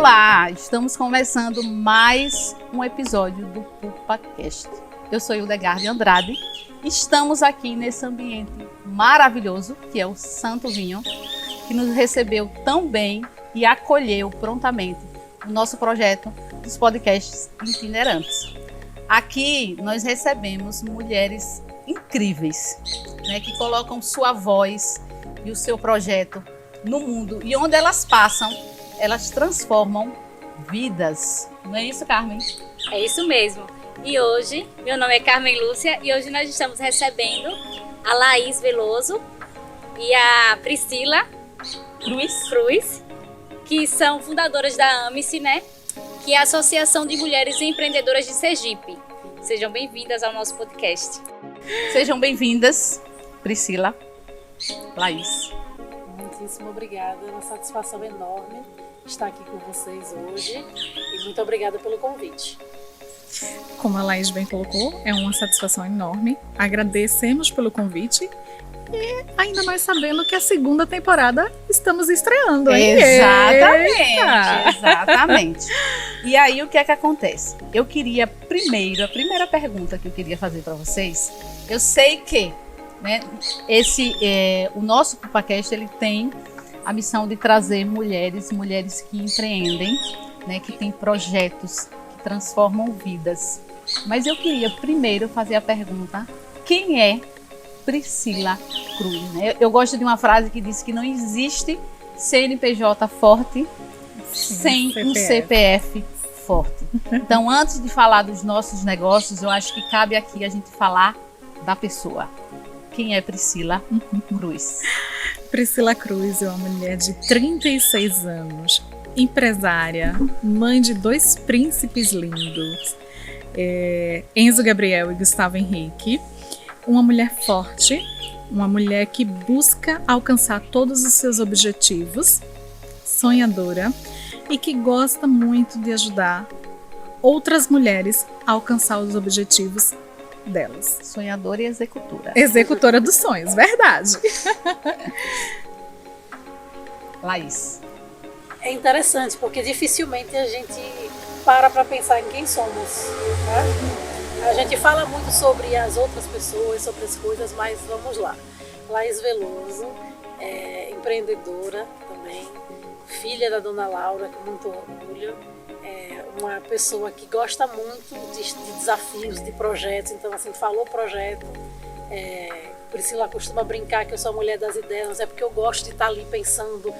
Olá, estamos começando mais um episódio do PulpaCast. Eu sou Hildegarde Andrade. Estamos aqui nesse ambiente maravilhoso, que é o Santo Vinho, que nos recebeu tão bem e acolheu prontamente o nosso projeto dos podcasts itinerantes. Aqui nós recebemos mulheres incríveis, né, que colocam sua voz e o seu projeto no mundo, e onde elas passam, elas transformam vidas. Não é isso, Carmen? É isso mesmo. E hoje, meu nome é Carmen Lúcia e hoje nós estamos recebendo a Laís Veloso e a Priscila Cruz, que são fundadoras da AMICE, né? Que é a Associação de Mulheres Empreendedoras de Sergipe. Sejam bem-vindas ao nosso podcast. Sejam bem-vindas, Priscila, Laís. Muitíssimo obrigada, é uma satisfação enorme estar aqui com vocês hoje e muito obrigada pelo convite. Como a Laís bem colocou, é uma satisfação enorme. Agradecemos pelo convite e ainda mais sabendo que a segunda temporada estamos estreando, hein? Exatamente. E aí, o que é que acontece? Eu queria a primeira pergunta que eu queria fazer para vocês. Eu sei que, né, o nosso PulpaCast, ele tem a missão de trazer mulheres que empreendem, né, que têm projetos que transformam vidas. Mas eu queria primeiro fazer a pergunta: quem é Priscila Cruz? Né? Eu gosto de uma frase que diz que não existe CNPJ forte sem um CPF forte. Então, antes de falar dos nossos negócios, eu acho que cabe aqui a gente falar da pessoa. Quem é Priscila Cruz? Priscila Cruz é uma mulher de 36 anos, empresária, mãe de 2 príncipes lindos, Enzo Gabriel e Gustavo Henrique. Uma mulher forte, uma mulher que busca alcançar todos os seus objetivos, sonhadora e que gosta muito de ajudar outras mulheres a alcançar os objetivos delas. Sonhadora e executora. Executora dos sonhos, verdade. Laís. É interessante porque dificilmente a gente para pensar em quem somos, né? A gente fala muito sobre as outras pessoas, sobre as coisas, mas vamos lá. Laís Veloso, empreendedora também, filha da Dona Laura, com muito orgulho. Uma pessoa que gosta muito de desafios, de projetos. Então, assim, falou projeto. Priscila costuma brincar que eu sou a mulher das ideias, mas é porque eu gosto de estar ali pensando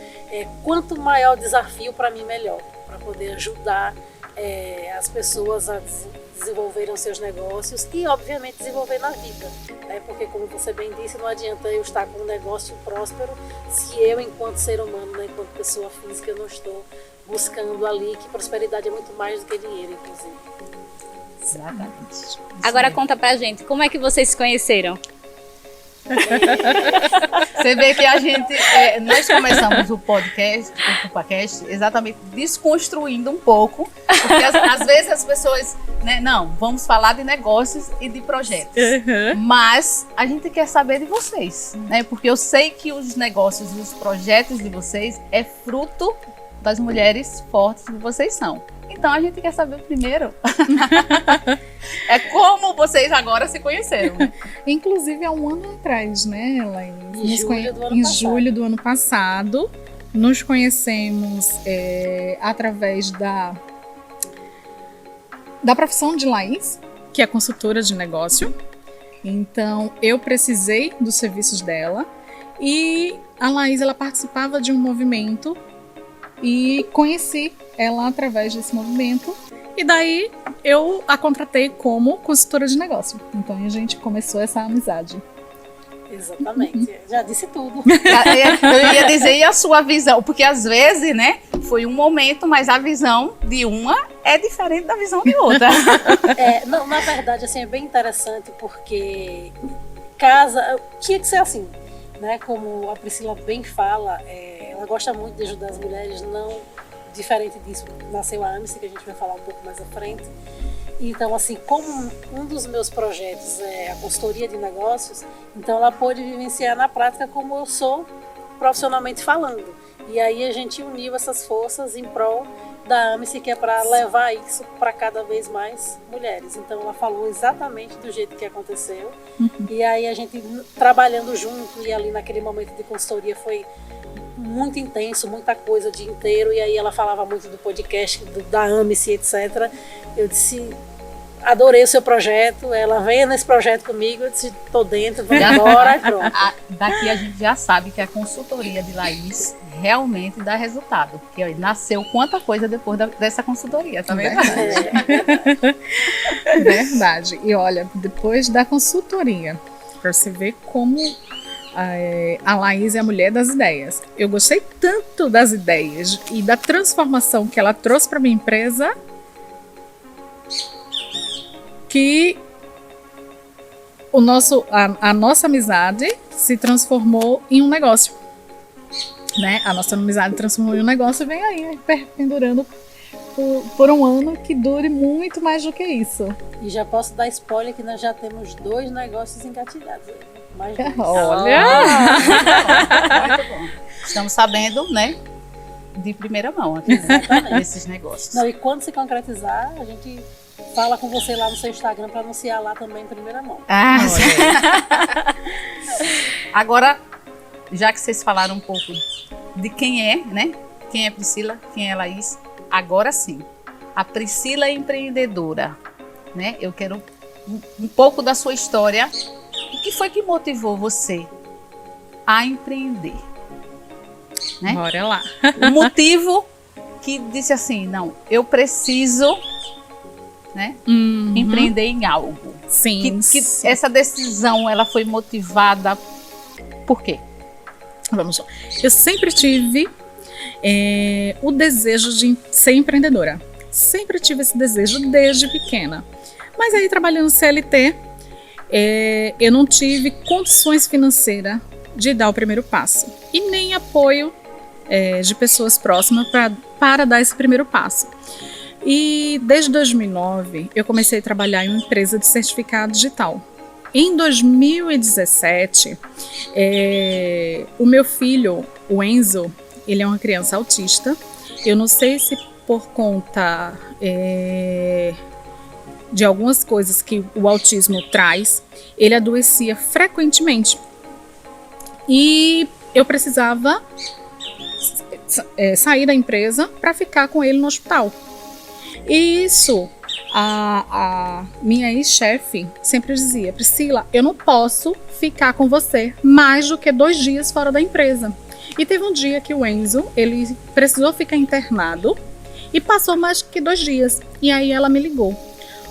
quanto maior o desafio, para mim, melhor, para poder ajudar as pessoas a desenvolverem os seus negócios e, obviamente, desenvolver na vida, né? Porque, como você bem disse, não adianta eu estar com um negócio próspero se eu, enquanto ser humano, né, enquanto pessoa física, eu não estou buscando ali, que prosperidade é muito mais do que dinheiro, inclusive. Exatamente. Agora conta pra gente, como é que vocês se conheceram? Você vê que nós começamos o podcast, o PulpaCast, exatamente desconstruindo um pouco, porque às vezes as pessoas, né, não, vamos falar de negócios e de projetos, mas a gente quer saber de vocês, né, porque eu sei que os negócios e os projetos de vocês é fruto das mulheres fortes que vocês são. Então a gente quer saber primeiro como vocês agora se conheceram. Inclusive há um ano atrás, né, Laís? Em julho do ano passado. Nos conhecemos através da profissão de Laís, que é consultora de negócio. Então eu precisei dos serviços dela e a Laís, ela participava de um movimento e conheci ela através desse movimento, e daí eu a contratei como consultora de negócio. Então a gente começou essa amizade. Exatamente, já disse tudo. Eu ia dizer, e a sua visão? Porque às vezes, né, foi um momento, mas a visão de uma é diferente da visão de outra. Não, na verdade, assim, é bem interessante porque tinha que ser assim, né? Como a Priscila bem fala, ela gosta muito de ajudar as mulheres, não diferente disso, nasceu a AMICE, que a gente vai falar um pouco mais à frente. Então, assim, como um dos meus projetos é a consultoria de negócios, então ela pôde vivenciar na prática como eu sou profissionalmente falando. E aí a gente uniu essas forças em prol da AMICE, que é para levar isso para cada vez mais mulheres. Então ela falou exatamente do jeito que aconteceu. E aí a gente trabalhando junto, e ali naquele momento de consultoria foi muito intenso, muita coisa o dia inteiro. E aí ela falava muito do podcast, da AMICE, etc. Eu disse, adorei o seu projeto. Ela veio nesse projeto comigo, eu disse, tô dentro, vamos embora, e pronto. Daqui a gente já sabe que a consultoria de Laís realmente dá resultado. Porque ó, nasceu quanta coisa depois dessa consultoria, tá vendo? Verdade. E olha, depois da consultoria, pra você ver como a Laís é a mulher das ideias. Eu gostei tanto das ideias e da transformação que ela trouxe para minha empresa, que a nossa amizade se transformou em um negócio, né? A nossa amizade transformou em um negócio e vem aí pendurando por um ano que dure muito mais do que isso. E já posso dar spoiler que nós já temos 2 negócios engatilhados. Mais 2. Olha! Muito bom. Estamos sabendo, né? De primeira mão aqui, esses negócios. Não, e quando se concretizar, a gente fala com você lá no seu Instagram para anunciar lá também em primeira mão. Agora, já que vocês falaram um pouco de quem é, né? Quem é Priscila, quem é Laís, agora sim, a Priscila empreendedora, né? Eu quero um pouco da sua história. O que foi que motivou você a empreender? Né? Bora lá. O motivo que disse assim, não, eu preciso, né, empreender em algo. Sim. Que essa decisão, ela foi motivada por quê? Vamos lá. Eu sempre tive o desejo de ser empreendedora. Sempre tive esse desejo desde pequena. Mas aí, trabalhando no CLT, eu não tive condições financeiras de dar o primeiro passo. E nem apoio de pessoas próximas para dar esse primeiro passo. E desde 2009, eu comecei a trabalhar em uma empresa de certificado digital. Em 2017, o meu filho, o Enzo, ele é uma criança autista. Eu não sei se por conta de algumas coisas que o autismo traz, ele adoecia frequentemente. E eu precisava sair da empresa para ficar com ele no hospital. E isso, a minha ex-chefe sempre dizia, Priscila, eu não posso ficar com você mais do que 2 dias fora da empresa. E teve um dia que o Enzo, ele precisou ficar internado e passou mais que 2 dias. E aí ela me ligou,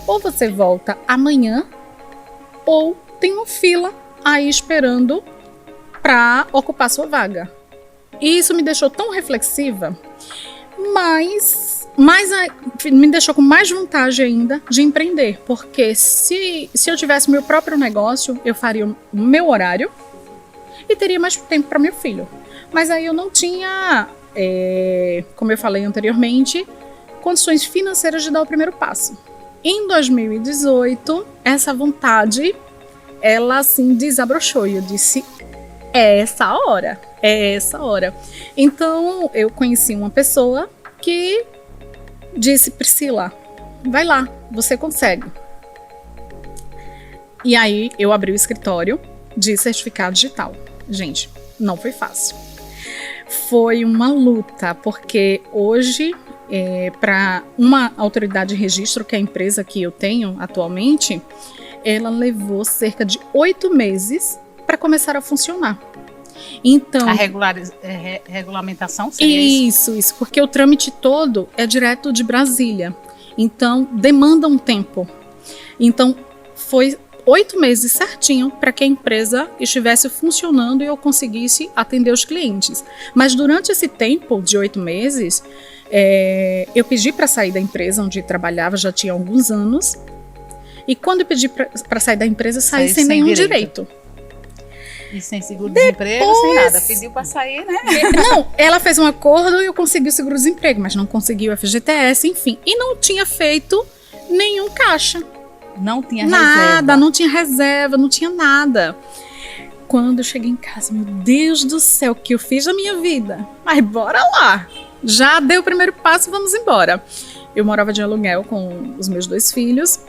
ou você volta amanhã, ou tem uma fila aí esperando para ocupar sua vaga. E isso me deixou tão reflexiva, mas me deixou com mais vontade ainda de empreender, porque se eu tivesse meu próprio negócio, eu faria o meu horário e teria mais tempo para meu filho. Mas aí eu não tinha, como eu falei anteriormente, condições financeiras de dar o primeiro passo. Em 2018, essa vontade, ela assim desabrochou e eu disse, é essa hora. Então, eu conheci uma pessoa que disse, Priscila, vai lá, você consegue. E aí, eu abri o escritório de certificado digital. Gente, não foi fácil. Foi uma luta, porque hoje, para uma autoridade de registro, que é a empresa que eu tenho atualmente, ela levou cerca de 8 meses para começar a funcionar. Então, a regulamentação seria isso, porque o trâmite todo é direto de Brasília, então demanda um tempo. Então foi 8 meses certinho para que a empresa estivesse funcionando e eu conseguisse atender os clientes. Mas durante esse tempo de 8 meses, eu pedi para sair da empresa onde trabalhava, já tinha alguns anos, e quando eu pedi para sair da empresa, saí sem nenhum direito. E sem seguro-desemprego, sem nada. Pediu para sair, né? Não, ela fez um acordo e eu consegui o seguro-desemprego, mas não conseguiu o FGTS, enfim. E não tinha feito nenhum caixa. Não tinha nada, não tinha reserva, não tinha nada. Quando eu cheguei em casa, meu Deus do céu, o que eu fiz na minha vida? Mas bora lá. já dei o primeiro passo, vamos embora. Eu morava de aluguel com os meus 2 filhos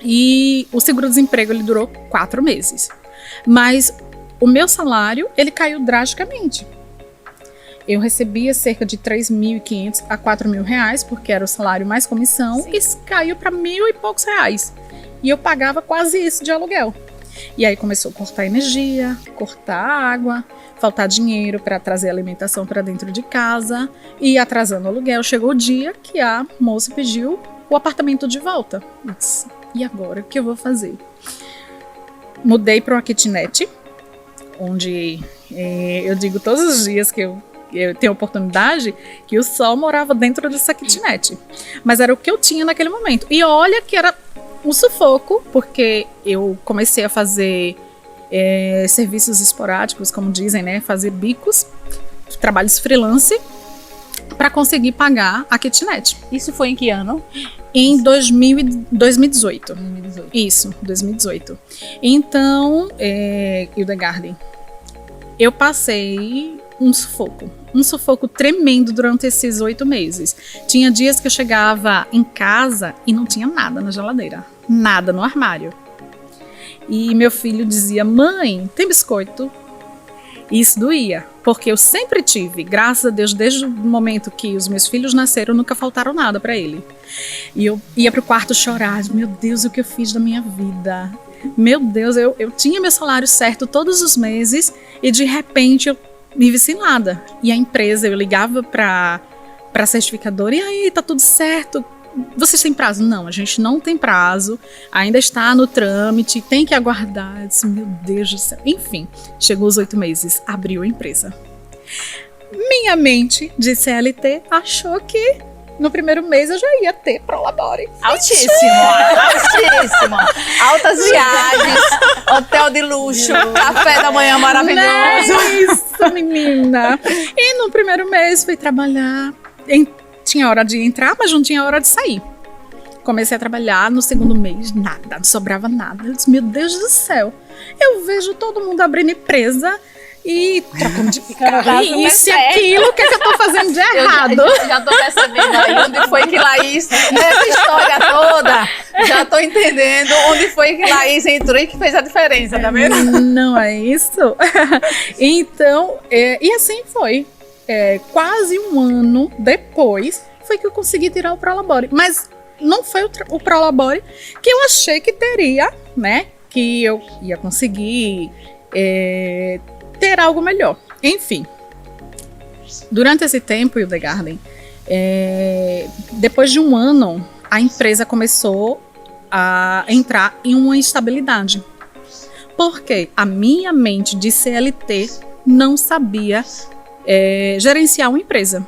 e o seguro-desemprego ele durou 4 meses. Mas o meu salário, ele caiu drasticamente. Eu recebia cerca de 3.500 a 4.000 reais, porque era o salário mais comissão, e caiu para 1.000 e poucos reais. E eu pagava quase isso de aluguel. E aí começou a cortar energia, cortar água, faltar dinheiro para trazer alimentação para dentro de casa e atrasando o aluguel. Chegou o dia que a moça pediu o apartamento de volta. Eu disse, e agora? O que eu vou fazer? Mudei para uma kitnet, onde eu digo todos os dias que eu tenho oportunidade, que o sol morava dentro dessa kitnet. Mas era o que eu tinha naquele momento. E olha que era um sufoco, porque eu comecei a fazer serviços esporádicos, como dizem, né? Fazer bicos, trabalhos freelance, para conseguir pagar a kitnet. Isso foi em que ano? Em 2018. 2018. Isso, 2018. Então, Hildegard, eu passei um sufoco tremendo durante esses 8 meses. Tinha dias que eu chegava em casa e não tinha nada na geladeira, nada no armário. E meu filho dizia, mãe, tem biscoito? E isso doía, porque eu sempre tive, graças a Deus, desde o momento que os meus filhos nasceram, nunca faltaram nada para ele. E eu ia pro quarto chorar, meu Deus, o que eu fiz da minha vida? Meu Deus, eu tinha meu salário certo todos os meses e de repente eu me vi sem nada. E a empresa, eu ligava para a certificadora, e aí, tá tudo certo? Vocês têm prazo? Não, a gente não tem prazo, ainda está no trâmite, tem que aguardar. Eu disse, meu Deus do céu. Enfim, chegou os 8 meses, abriu a empresa. Minha mente de CLT achou que no primeiro mês eu já ia ter Prolabore. Altíssimo. Altas viagens, hotel de luxo, café da manhã maravilhoso. É isso, menina. E no primeiro mês fui trabalhar. Tinha hora de entrar, mas não tinha hora de sair. Comecei a trabalhar, no segundo mês, nada, não sobrava nada. Eu disse, meu Deus do céu, eu vejo todo mundo abrindo empresa e trocando de carro, isso e aquilo, o que é que eu tô fazendo de errado? Eu já tô percebendo aí onde foi que Laís, nessa história toda, já tô entendendo onde foi que Laís entrou e que fez a diferença, tá vendo? Não é isso? Então, e assim foi. Quase um ano depois foi que eu consegui tirar o Prolabore. Mas não foi o Prolabore que eu achei que teria, né? Que eu ia conseguir ter algo melhor. Enfim, durante esse tempo, Hildegard, depois de um ano, a empresa começou a entrar em uma instabilidade. Porque a minha mente de CLT não sabia gerenciar uma empresa.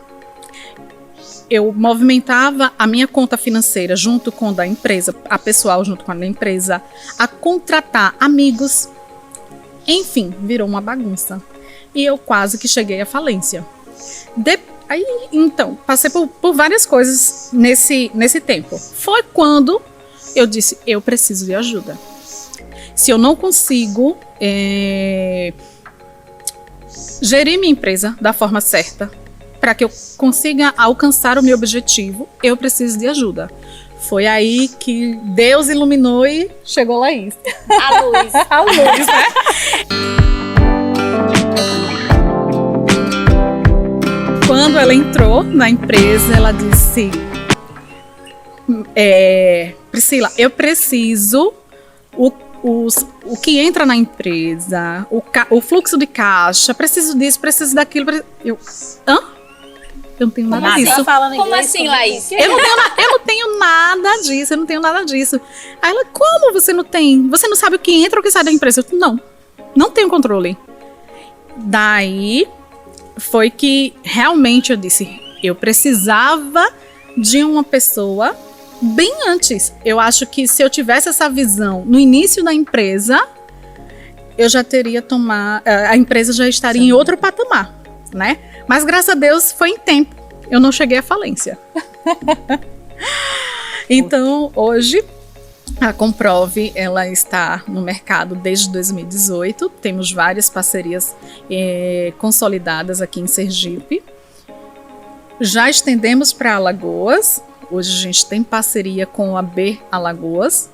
Eu movimentava a minha conta financeira junto com a da empresa, a pessoal junto com a da empresa, a contratar amigos. Enfim, virou uma bagunça. E eu quase que cheguei à falência. Então, passei por várias coisas nesse tempo. Foi quando eu disse, eu preciso de ajuda. Se eu não consigo gerir minha empresa da forma certa, para que eu consiga alcançar o meu objetivo, eu preciso de ajuda. Foi aí que Deus iluminou e chegou Laís. A luz. A luz, né? Quando ela entrou na empresa, ela disse, Priscila, eu preciso o que entra na empresa, o fluxo de caixa, preciso disso, preciso daquilo. Eu não tenho nada disso. Como assim, Laís? Eu não tenho nada disso. Aí ela, como você não tem? Você não sabe o que entra ou o que sai da empresa? Eu, não tenho controle. Daí foi que realmente eu disse, eu precisava de uma pessoa bem antes. Eu acho que se eu tivesse essa visão no início da empresa, eu já teria a empresa já estaria em outro patamar, né? Mas graças a Deus foi em tempo. Eu não cheguei à falência. Então, hoje, a Comprove, ela está no mercado desde 2018. Temos várias parcerias consolidadas aqui em Sergipe. Já estendemos para Alagoas. Hoje a gente tem parceria com a B Alagoas.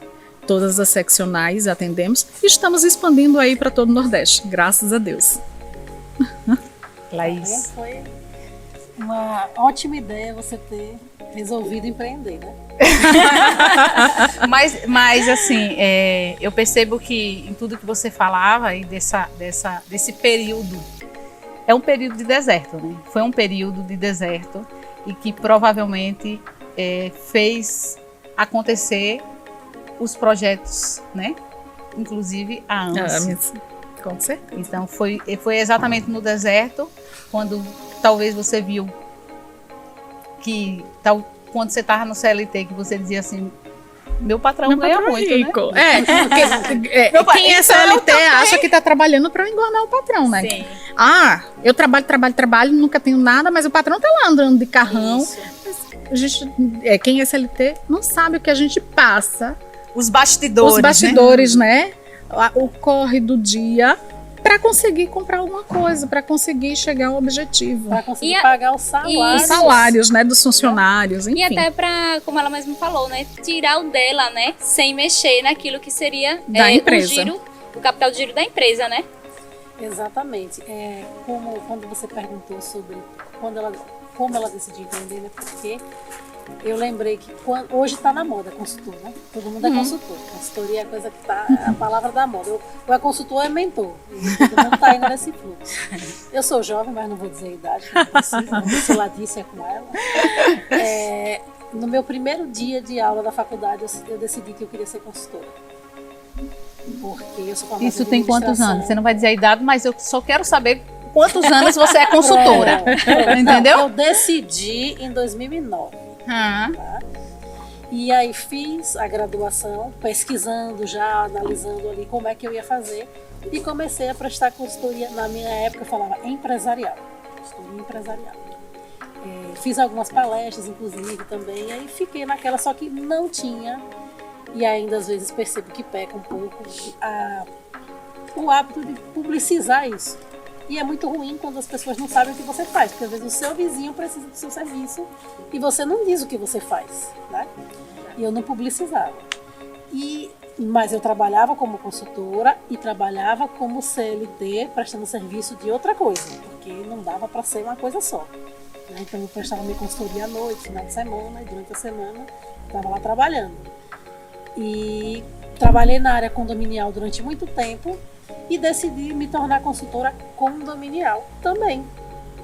Todas as seccionais atendemos. E estamos expandindo aí para todo o Nordeste, graças a Deus. Laís. Foi uma ótima ideia você ter resolvido empreender, né? Mas assim, eu percebo que em tudo que você falava e desse período, é um período de deserto, né? Foi um período de deserto e que provavelmente fez acontecer os projetos, né? Inclusive a AMSI. Com certeza. Então foi exatamente no deserto, quando talvez você viu que quando você estava no CLT, que você dizia assim, meu patrão ganha muito, rico. Né? Quem é CLT acha que está trabalhando para enganar o patrão, né? Sim. Eu trabalho, nunca tenho nada, mas o patrão tá lá andando de carrão. Isso. A gente, quem é CLT não sabe o que a gente passa. Os bastidores, né? O corre do dia para conseguir comprar alguma coisa, para conseguir chegar ao objetivo. Para conseguir pagar os salários. Os salários, né, dos funcionários, enfim. E até para, como ela mesmo falou, né, tirar o dela, né, sem mexer naquilo que seria da empresa. O capital de giro da empresa, né? Exatamente. Como quando você perguntou sobre como ela decidiu empreender, né? Porque eu lembrei que hoje está na moda consultor, né? Todo mundo é consultor. Consultoria é a coisa que está, a palavra da moda. Ou é consultor ou é mentor. E todo mundo está indo nesse fluxo. Eu sou jovem, mas não vou dizer a idade, não preciso, não vou ser Latícia com ela. No meu primeiro dia de aula da faculdade, eu decidi que eu queria ser consultora. Porque eu sou formada Isso em tem quantos administração. anos? Você não vai dizer a idade, mas eu só quero saber quantos anos você é consultora. Entendeu? Não, eu decidi em 2009. Tá? E aí fiz a graduação, pesquisando já, analisando ali como é que eu ia fazer e comecei a prestar consultoria. Na minha época eu falava empresarial, consultoria empresarial. Fiz algumas palestras, inclusive, também, e aí fiquei naquela, só que não tinha, e ainda às vezes percebo que peca um pouco, o hábito de publicizar isso. E é muito ruim quando as pessoas não sabem o que você faz, porque às vezes o seu vizinho precisa do seu serviço e você não diz o que você faz, né? E eu não publicizava. Mas eu trabalhava como consultora e trabalhava como CLT, prestando serviço de outra coisa, porque não dava para ser uma coisa só. Né? Então eu prestava minha consultoria à noite, final de semana, e durante a semana estava lá trabalhando. E trabalhei na área condominial durante muito tempo, e decidi me tornar consultora condominial também,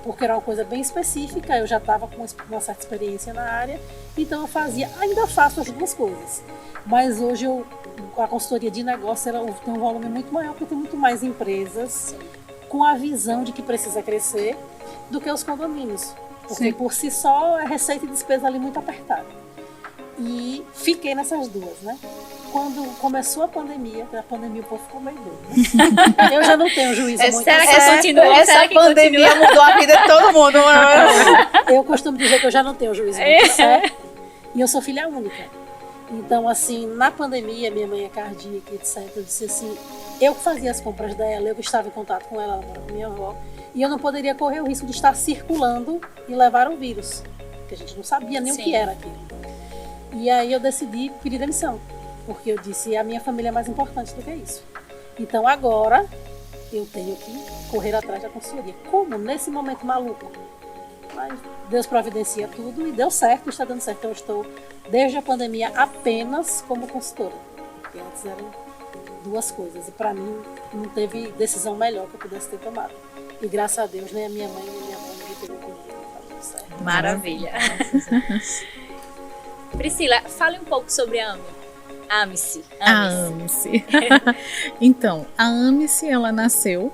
porque era uma coisa bem específica, eu já estava com uma certa experiência na área, então eu ainda faço as duas coisas, mas hoje a consultoria de negócio tem um volume muito maior, porque tem muito mais empresas com a visão de que precisa crescer do que os condomínios, porque por si só é receita e despesa ali muito apertada. E fiquei nessas duas, né? Quando começou a pandemia o povo ficou meio doido, né? Eu já não tenho juízo muito certo. Essa pandemia mudou a vida de todo mundo. Eu costumo dizer que eu já não tenho juízo muito certo. E eu sou filha única. Então, assim, na pandemia, minha mãe é cardíaca, etc. Eu disse assim, eu fazia as compras dela, eu estava em contato com ela mora com minha avó, e eu não poderia correr o risco de estar circulando e levar um vírus, porque a gente não sabia nem o que era aquilo. E aí eu decidi pedir demissão, porque eu disse, a minha família é mais importante do que isso. Então agora eu tenho que correr atrás da consultoria. Como? Nesse momento maluco. Mas Deus providencia tudo e deu certo, está dando certo. Eu estou, desde a pandemia, apenas como consultora. Porque antes eram duas coisas. E para mim não teve decisão melhor que eu pudesse ter tomado. E graças a Deus, nem a minha mãe nem a minha mãe me pegou comigo. Tá tudo certo. Maravilha. Priscila, fale um pouco sobre a AMSI. A AMSI. Então, a AMSI, ela nasceu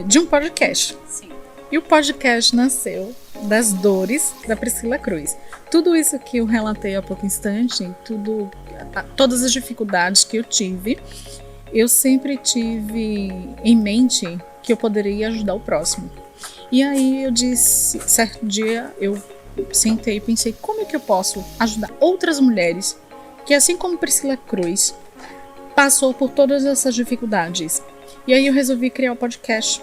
de um podcast. Sim. E o podcast nasceu das dores da Priscila Cruz. Tudo isso que eu relatei há pouco instante, todas as dificuldades que eu tive, eu sempre tive em mente que eu poderia ajudar o próximo. E aí eu disse, certo dia eu sentei e pensei, como é que eu posso ajudar outras mulheres que, assim como Priscila Cruz, passou por todas essas dificuldades. E aí eu resolvi criar o podcast,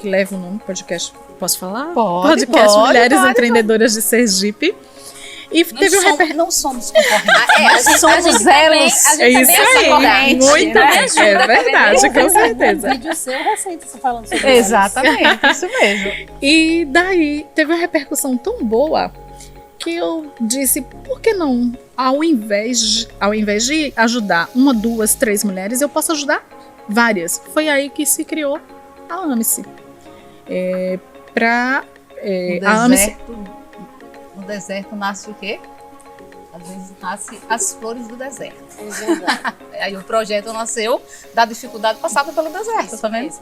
que leva o nome Podcast Posso falar? Pode, Podcast Mulheres pode. Empreendedoras de Sergipe. E teve Não somos concorrentes. A somos gente elos. também, a É gente isso também aí, corrente, muito né? bem, é verdade, com certeza. Um vídeo seu recente você falando sobre Exatamente, isso mesmo. E daí teve uma repercussão tão boa que eu disse, por que não, ao invés de ajudar 1, 2, 3 mulheres, eu posso ajudar várias. Foi aí que se criou a AMICE. No deserto nasce o quê? Às vezes nasce as flores do deserto. É verdade. Aí o projeto nasceu da dificuldade passada pelo deserto, tá vendo?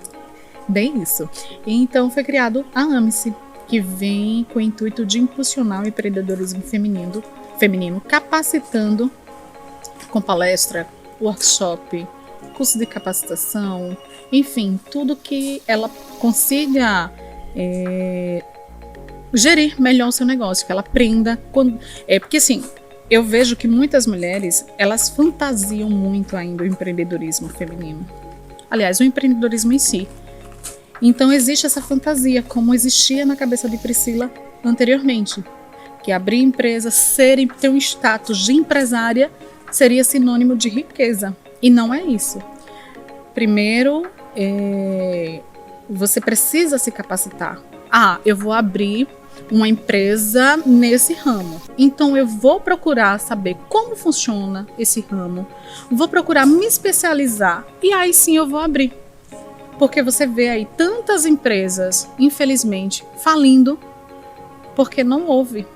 Bem isso. Então foi criado a AMICE, que vem com o intuito de impulsionar o empreendedorismo feminino, capacitando com palestra, workshop, curso de capacitação, enfim, tudo que ela consiga gerir melhor o seu negócio, que ela aprenda. Porque assim, eu vejo que muitas mulheres, elas fantasiam muito ainda o empreendedorismo feminino. Aliás, o empreendedorismo em si. Então existe essa fantasia, como existia na cabeça de Priscila anteriormente, que abrir empresa, ter um status de empresária seria sinônimo de riqueza. E não é isso. Primeiro, você precisa se capacitar. Eu vou abrir uma empresa nesse ramo. Então eu vou procurar saber como funciona esse ramo, vou procurar me especializar e aí sim eu vou abrir. Porque você vê aí tantas empresas, infelizmente, falindo porque não houve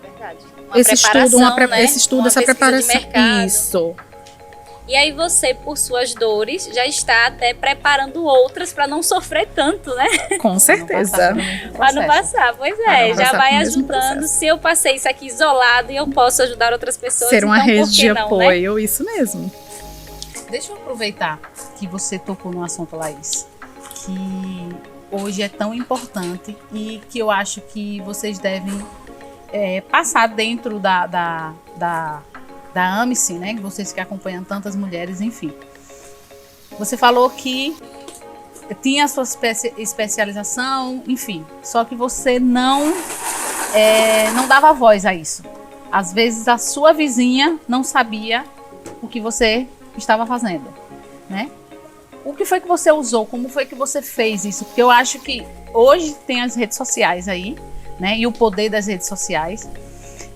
Verdade. esse estudo, essa pesquisa de preparação. mercado. Isso. E aí você, por suas dores, já está até preparando outras para não sofrer tanto, né? Com certeza. Para não passar, pois Pra é, não já passar vai pelo mesmo ajudando. processo. Se eu passei isso aqui isolado e eu posso ajudar outras pessoas, Ser uma então rede por que de não, apoio, isso mesmo. Deixa eu aproveitar que você tocou no assunto, Laís, que hoje é tão importante e que eu acho que vocês devem passar dentro da AMICE, né? Vocês que acompanham tantas mulheres, enfim. Você falou que tinha a sua especialização, enfim, só que você não dava voz a isso. Às vezes a sua vizinha não sabia o que você estava fazendo, né? O que foi que você usou? Como foi que você fez isso? Porque eu acho que hoje tem as redes sociais aí, né? E o poder das redes sociais.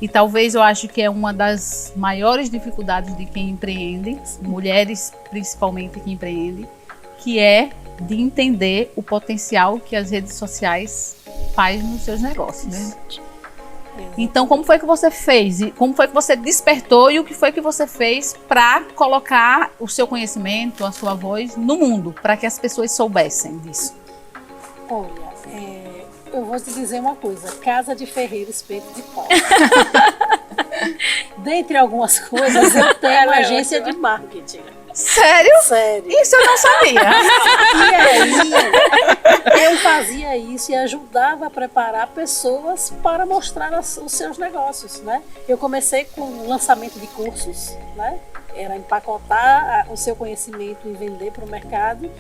E talvez eu acho que é uma das maiores dificuldades de quem empreende, mulheres principalmente que empreendem, que é de entender o potencial que as redes sociais faz nos seus negócios, né? Então, como foi que você fez? E como foi que você despertou e o que foi que você fez para colocar o seu conhecimento, a sua voz no mundo, para que as pessoas soubessem disso? Olha, eu vou te dizer uma coisa, casa de ferreiro, espeto de pau. Dentre algumas coisas, eu tenho uma agência de marketing. Sério? Sério. Isso eu não sabia. E aí, eu fazia isso e ajudava a preparar pessoas para mostrar os seus negócios, né? Eu comecei com o lançamento de cursos, né? Era empacotar o seu conhecimento e vender para o mercado.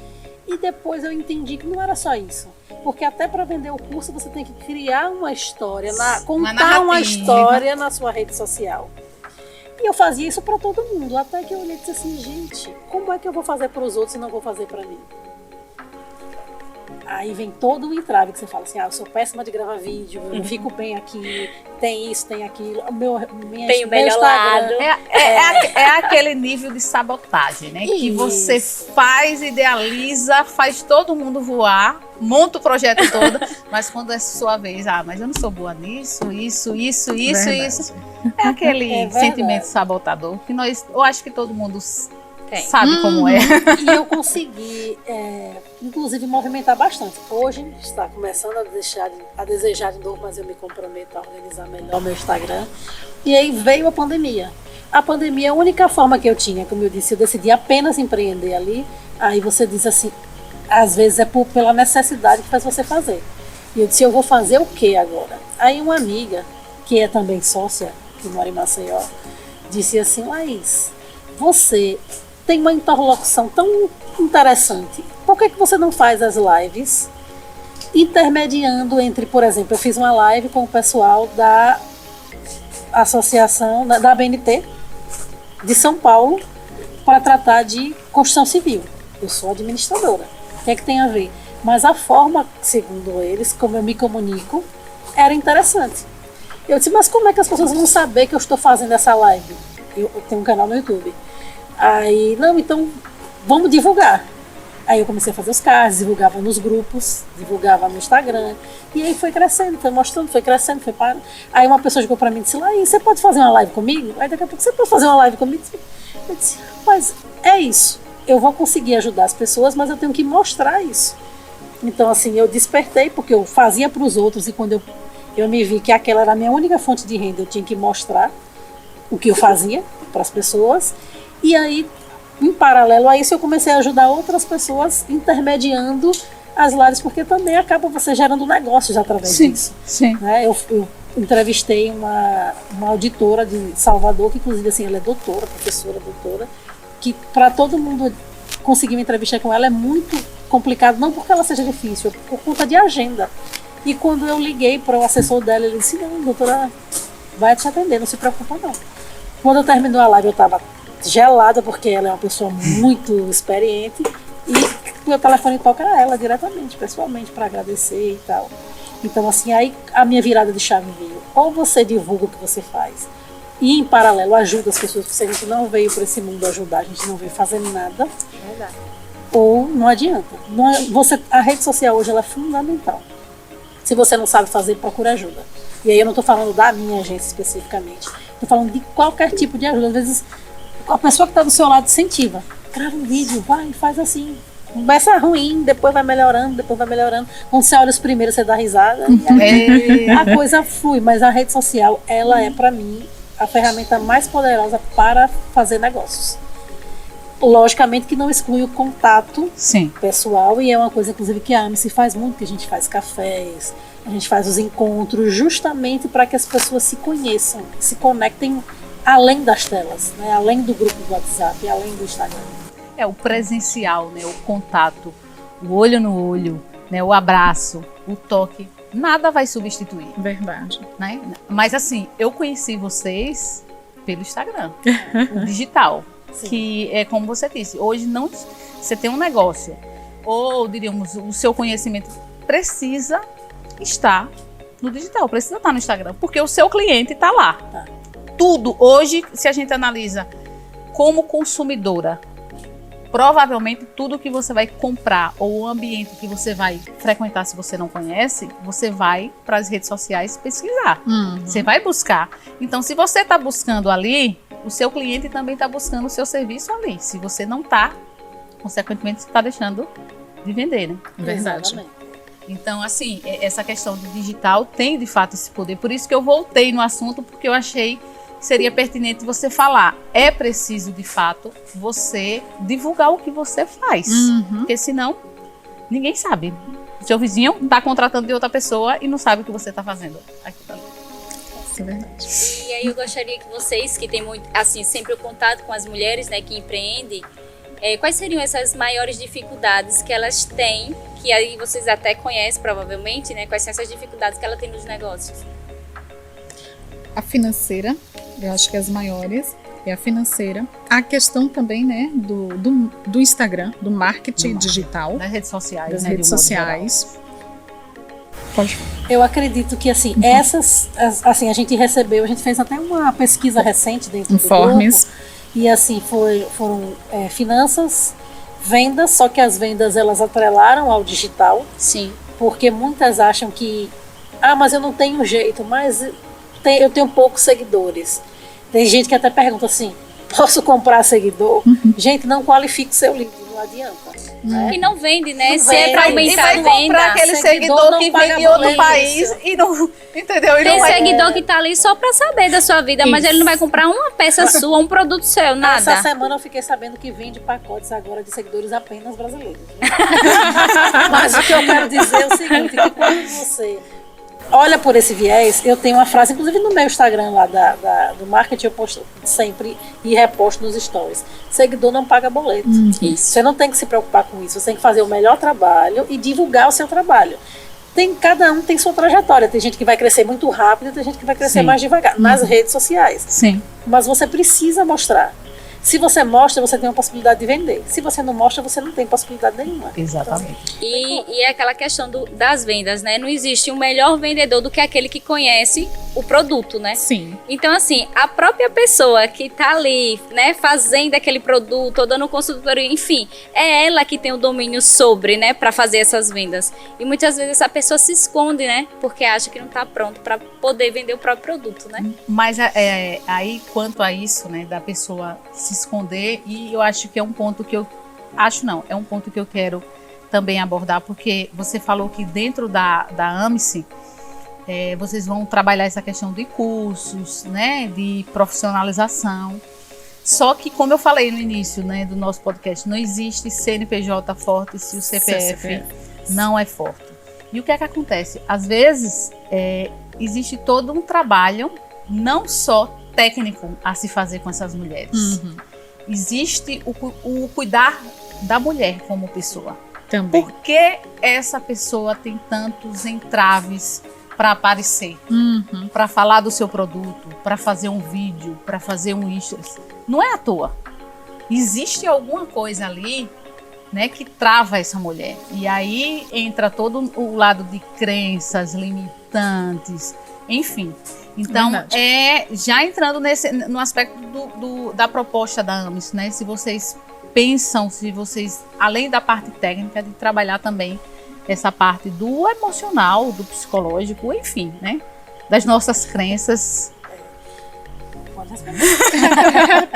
E depois eu entendi que não era só isso. Porque até para vender o curso você tem que criar uma história, contar uma história na sua rede social. E eu fazia isso para todo mundo, até que eu olhei e disse assim, gente, como é que eu vou fazer para os outros e não vou fazer para mim? Aí vem todo o entrave que você fala assim, eu sou péssima de gravar vídeo, eu não fico bem aqui, tem isso, tem aquilo, Tem o melhor lado. É aquele nível de sabotagem, né? Que você faz, idealiza, faz todo mundo voar, monta o projeto todo, mas quando é sua vez, mas eu não sou boa nisso, isso. É aquele sentimento sabotador que eu acho que todo mundo sabe como é. E eu consegui, inclusive, movimentar bastante. Hoje está começando a desejar de novo, mas eu me comprometo a organizar melhor o meu Instagram. E aí veio a pandemia. A pandemia, a única forma que eu tinha, como eu disse, eu decidi apenas empreender ali. Aí você diz assim, às vezes pela necessidade que faz você fazer. E eu disse, eu vou fazer o que agora? Aí uma amiga, que é também sócia, que mora em Maceió, disse assim, Laís, você tem uma interlocução tão interessante. Por que você não faz as lives intermediando entre, por exemplo, eu fiz uma live com o pessoal da associação, da BNT de São Paulo, para tratar de construção civil. Eu sou administradora. O que é que tem a ver? Mas a forma, segundo eles, como eu me comunico, era interessante. Eu disse, mas como é que as pessoas vão saber que eu estou fazendo essa live? Eu tenho um canal no YouTube. Aí, não, então vamos divulgar. Aí eu comecei a fazer os cards, divulgava nos grupos, divulgava no Instagram. E aí foi crescendo, foi mostrando, foi crescendo, foi parando. Aí uma pessoa chegou pra mim e disse, Laís, você pode fazer uma live comigo? Aí daqui a pouco, você pode fazer uma live comigo? Eu disse, rapaz, é isso. Eu vou conseguir ajudar as pessoas, mas eu tenho que mostrar isso. Então, assim, eu despertei, porque eu fazia para os outros e quando eu me vi que aquela era a minha única fonte de renda, eu tinha que mostrar o que eu fazia para as pessoas. E aí, em paralelo a isso, eu comecei a ajudar outras pessoas intermediando as lives, porque também acaba você gerando negócios através disso. Sim. Né? Eu entrevistei uma auditora de Salvador, que inclusive assim, ela é doutora, professora, doutora, que para todo mundo conseguir uma entrevista com ela é muito complicado, não porque ela seja difícil, é por conta de agenda. E quando eu liguei para o assessor dela, ele disse, não, doutora, vai te atender, não se preocupa não. Quando eu terminou a live, eu estava gelada, porque ela é uma pessoa muito experiente, e meu telefone toca a ela diretamente, pessoalmente, para agradecer e tal. Então, assim, aí a minha virada de chave veio. Ou você divulga o que você faz, e em paralelo ajuda as pessoas, porque se a gente não veio para esse mundo ajudar, a gente não veio fazendo nada. Verdade. Ou não adianta. A rede social hoje ela é fundamental. Se você não sabe fazer, procura ajuda. E aí eu não estou falando da minha agência especificamente. Estou falando de qualquer tipo de ajuda. Às vezes a pessoa que está do seu lado incentiva. Grava um vídeo, vai, faz assim. Começa ruim, depois vai melhorando, depois vai melhorando. Quando você olha os primeiros, você dá risada. E aí a coisa flui. Mas a rede social, ela é para mim a ferramenta mais poderosa para fazer negócios. Logicamente que não exclui o contato pessoal, e é uma coisa, inclusive, que a AME se faz muito, que a gente faz cafés, a gente faz os encontros, justamente para que as pessoas se conheçam, se conectem além das telas, né? Além do grupo do WhatsApp, além do Instagram. É o presencial, né? O contato, o olho no olho, né? O abraço, o toque, nada vai substituir. Verdade. Né? Mas assim, eu conheci vocês pelo Instagram, o digital. Sim. Que é como você disse, hoje não, você tem um negócio, ou diríamos, o seu conhecimento precisa estar no digital, precisa estar no Instagram, porque o seu cliente está lá. Tá. Tudo, hoje, se a gente analisa como consumidora, provavelmente tudo que você vai comprar ou o ambiente que você vai frequentar, se você não conhece, você vai para as redes sociais pesquisar. Você vai buscar. Então, se você está buscando ali, o seu cliente também está buscando o seu serviço ali. Se você não está, consequentemente, você está deixando de vender, né? Verdade. Exatamente. Então, assim, essa questão do digital tem, de fato, esse poder. Por isso que eu voltei no assunto, porque eu achei que seria pertinente você falar. É preciso, de fato, você divulgar o que você faz. Porque senão, ninguém sabe. Seu vizinho está contratando de outra pessoa e não sabe o que você está fazendo aqui também. Isso é verdade. E aí eu gostaria que vocês, que têm muito, assim, sempre o contato com as mulheres, né, que empreendem, quais seriam essas maiores dificuldades que elas têm, que aí vocês até conhecem provavelmente, né, quais são essas dificuldades que ela tem nos negócios? A financeira, eu acho que as maiores é a financeira. A questão também, né, do Instagram, do marketing digital. Das redes sociais, Das né, redes sociais. Pode. Eu acredito que assim, assim, a gente fez até uma pesquisa recente dentro do Informes. grupo, e assim, foram finanças, vendas, só que as vendas elas atrelaram ao digital. Sim. Porque muitas acham que, mas eu não tenho jeito, mas eu tenho poucos seguidores. Tem gente que até pergunta assim, posso comprar seguidor? Gente, não qualifique seu lead, não adianta. Né? E não vende, né? Não Se é para vende. aumentar a E vai comprar venda. aquele Seguidor seguidor não que paga vem de outro boleto. país e não, entendeu? E Tem não vai... seguidor que tá ali só para saber da sua vida, mas ele não vai comprar uma peça sua, um produto seu, nada. Essa semana eu fiquei sabendo que vende pacotes agora de seguidores apenas brasileiros. Né? Mas o que eu quero dizer é o seguinte, que quando você olha por esse viés, eu tenho uma frase, inclusive no meu Instagram lá do marketing, eu posto sempre e reposto nos stories. Seguidor não paga boleto. Isso. Você não tem que se preocupar com isso, você tem que fazer o melhor trabalho e divulgar o seu trabalho. Cada um tem sua trajetória. Tem gente que vai crescer muito rápido, tem gente que vai crescer mais devagar, nas redes sociais. Sim. Mas você precisa mostrar. Se você mostra, você tem uma possibilidade de vender. Se você não mostra, você não tem possibilidade nenhuma. Exatamente. E é aquela questão das vendas, né? Não existe um melhor vendedor do que aquele que conhece o produto, né? Sim. Então, assim, a própria pessoa que tá ali, né, fazendo aquele produto, ou dando consultoria, enfim, é ela que tem o domínio sobre, né, para fazer essas vendas. E muitas vezes essa pessoa se esconde, né, porque acha que não tá pronto para poder vender o próprio produto, né? Mas aí, quanto a isso, né, da pessoa se esconder, e eu acho que é um ponto que é um ponto que eu quero também abordar, porque você falou que dentro da AMICE, vocês vão trabalhar essa questão de cursos, né, de profissionalização. Só que, como eu falei no início, né, do nosso podcast, não existe CNPJ forte se o CPF não é forte. E o que é que acontece? Às vezes, existe todo um trabalho, não só técnico, a se fazer com essas mulheres. Existe o cuidar da mulher como pessoa. Também. Por que essa pessoa tem tantos entraves para aparecer, para falar do seu produto, para fazer um vídeo, para fazer um stories? Não é à toa. Existe alguma coisa ali, né, que trava essa mulher. E aí entra todo o lado de crenças limitantes, enfim. Então, já entrando no aspecto da proposta da AMICE, né? Se vocês pensam, além da parte técnica, de trabalhar também essa parte do emocional, do psicológico, enfim, né? Das nossas crenças.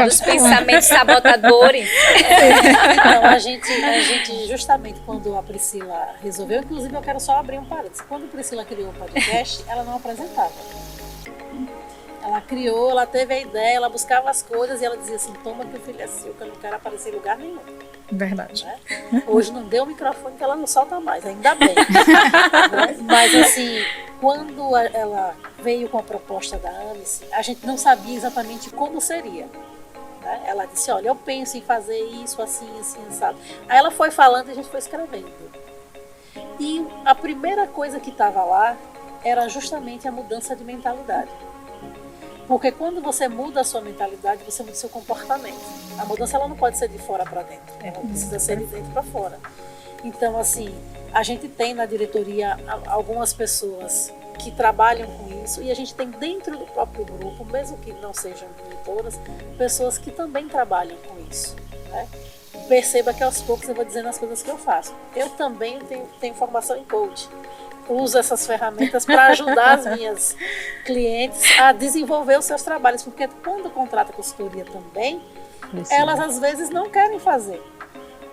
Dos pensamentos sabotadores. Então, a gente, justamente quando a Priscila resolveu, inclusive eu quero só abrir um parênteses. Quando a Priscila criou o podcast, ela não apresentava. Ela criou, ela teve a ideia, ela buscava as coisas e ela dizia assim: toma que o filho é seu, que eu não quero aparecer em lugar nenhum. Verdade. Né? Hoje não deu o microfone que ela não solta mais, ainda bem. Mas assim, quando ela veio com a proposta da AMICE, a gente não sabia exatamente como seria. Né? Ela disse: olha, eu penso em fazer isso assim, sabe? Aí ela foi falando e a gente foi escrevendo. E a primeira coisa que estava lá era justamente a mudança de mentalidade. Porque quando você muda a sua mentalidade, você muda o seu comportamento. A mudança ela não pode ser de fora para dentro, ela precisa ser de dentro para fora. Então, assim, a gente tem na diretoria algumas pessoas que trabalham com isso e a gente tem dentro do próprio grupo, mesmo que não sejam diretoras, pessoas que também trabalham com isso. Né? Perceba que aos poucos eu vou dizendo as coisas que eu faço. Eu também tenho formação em coaching. Uso essas ferramentas para ajudar as minhas clientes a desenvolver os seus trabalhos, porque quando contrata consultoria também, elas às vezes não querem fazer,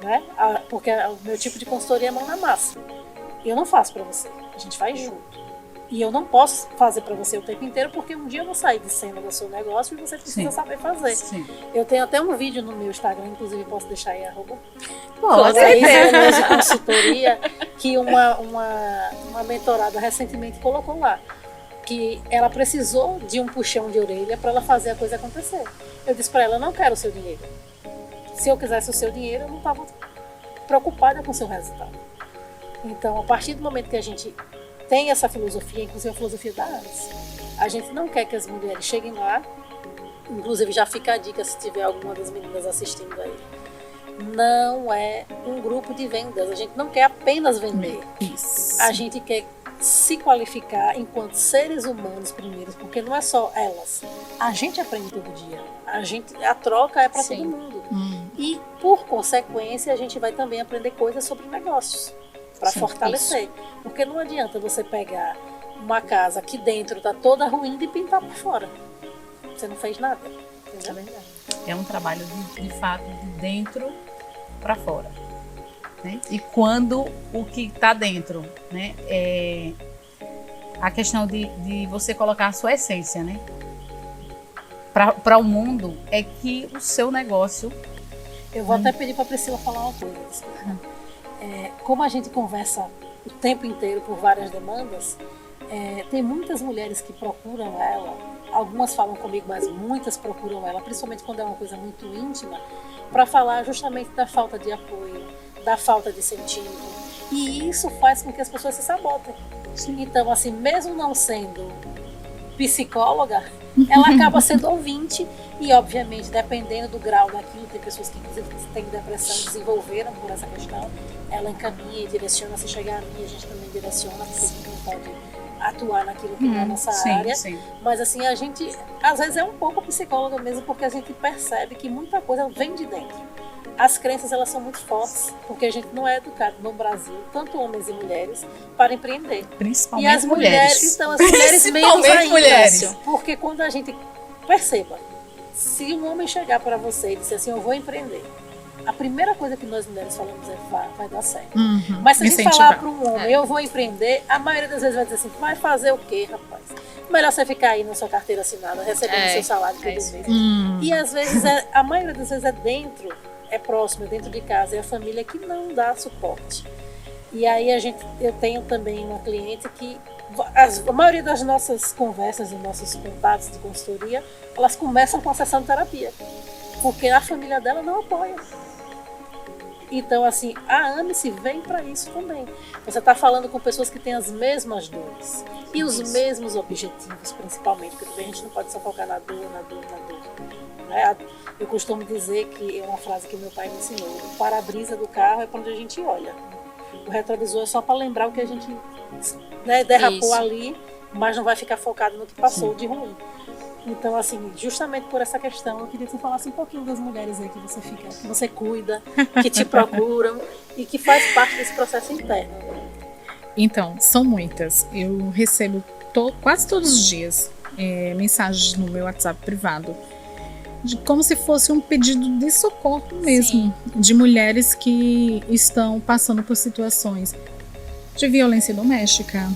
né? Porque o meu tipo de consultoria é mão na massa. Eu não faço para você, a gente faz junto. E eu não posso fazer para você o tempo inteiro, porque um dia eu vou sair de cena do seu negócio e você precisa saber fazer. Sim. Eu tenho até um vídeo no meu Instagram, inclusive posso deixar aí @ consultoria, que uma mentorada recentemente colocou lá, que ela precisou de um puxão de orelha para ela fazer a coisa acontecer. Eu disse para ela: eu não quero o seu dinheiro. Se eu quisesse o seu dinheiro, eu não estava preocupada com o seu resultado. Então, a partir do momento que a gente tem essa filosofia, inclusive a filosofia da AMICE, a gente não quer que as mulheres cheguem lá, inclusive já fica a dica se tiver alguma das meninas assistindo aí, não é um grupo de vendas, a gente não quer apenas vender. Isso. A gente quer se qualificar enquanto seres humanos primeiro, porque não é só elas, a gente aprende todo dia, a troca é para todo mundo. E por consequência a gente vai também aprender coisas sobre negócios para fortalecer, porque não adianta você pegar uma casa que dentro está toda ruim e pintar por fora, você não fez nada. Entendeu? É um trabalho de fato de dentro para fora, né? E quando o que está dentro, né, é a questão de você colocar a sua essência, né, para o mundo, é que o seu negócio. Eu vou até pedir para a Priscila falar uma coisa. Como a gente conversa o tempo inteiro por várias demandas, tem muitas mulheres que procuram ela, algumas falam comigo, mas muitas procuram ela, principalmente quando é uma coisa muito íntima, para falar justamente da falta de apoio, da falta de incentivo. E isso faz com que as pessoas se sabotem. Então, assim, mesmo não sendo psicóloga, ela acaba sendo ouvinte e, obviamente, dependendo do grau daquilo, tem pessoas que, inclusive, têm depressão e desenvolveram por essa questão, ela encaminha e direciona. Se chegar a mim, a gente também direciona, porque a gente não pode atuar naquilo que não é a nossa área. Sim. Mas, assim, a gente, às vezes, é um pouco psicóloga mesmo, porque a gente percebe que muita coisa vem de dentro. As crenças, elas são muito fortes, porque a gente não é educado no Brasil, tanto homens e mulheres, para empreender. Principalmente e as mulheres. Então, as mulheres menos ainda. Mulheres. Porque quando a gente perceba, se um homem chegar para você e disser assim, eu vou empreender, a primeira coisa que nós mulheres falamos é vai dar certo. Mas se a gente falar para um homem, eu vou empreender, a maioria das vezes vai dizer assim, vai fazer o quê, rapaz? Melhor você ficar aí na sua carteira assinada, recebendo seu salário todo mês. E às vezes, a maioria das vezes é dentro, é próximo, é dentro de casa, é a família que não dá suporte. E aí eu tenho também uma cliente que a maioria das nossas conversas e nossos contatos de consultoria, elas começam com a sessão de terapia, porque a família dela não apoia. Então, assim, a AMICE vem para isso também. Você está falando com pessoas que têm as mesmas dores e os mesmos objetivos, principalmente, porque também a gente não pode só focar na dor. Né? Eu costumo dizer que é uma frase que meu pai me ensinou: o para-brisa do carro é para onde a gente olha. O retrovisor é só para lembrar o que a gente, né, derrapou ali, mas não vai ficar focado no que passou de ruim. Então, assim, justamente por essa questão, eu queria que você falasse um pouquinho das mulheres aí que você cuida, que te procuram e que faz parte desse processo interno. Então, são muitas. Eu recebo quase todos os dias mensagens no meu WhatsApp privado, como se fosse um pedido de socorro mesmo, de mulheres que estão passando por situações de violência doméstica,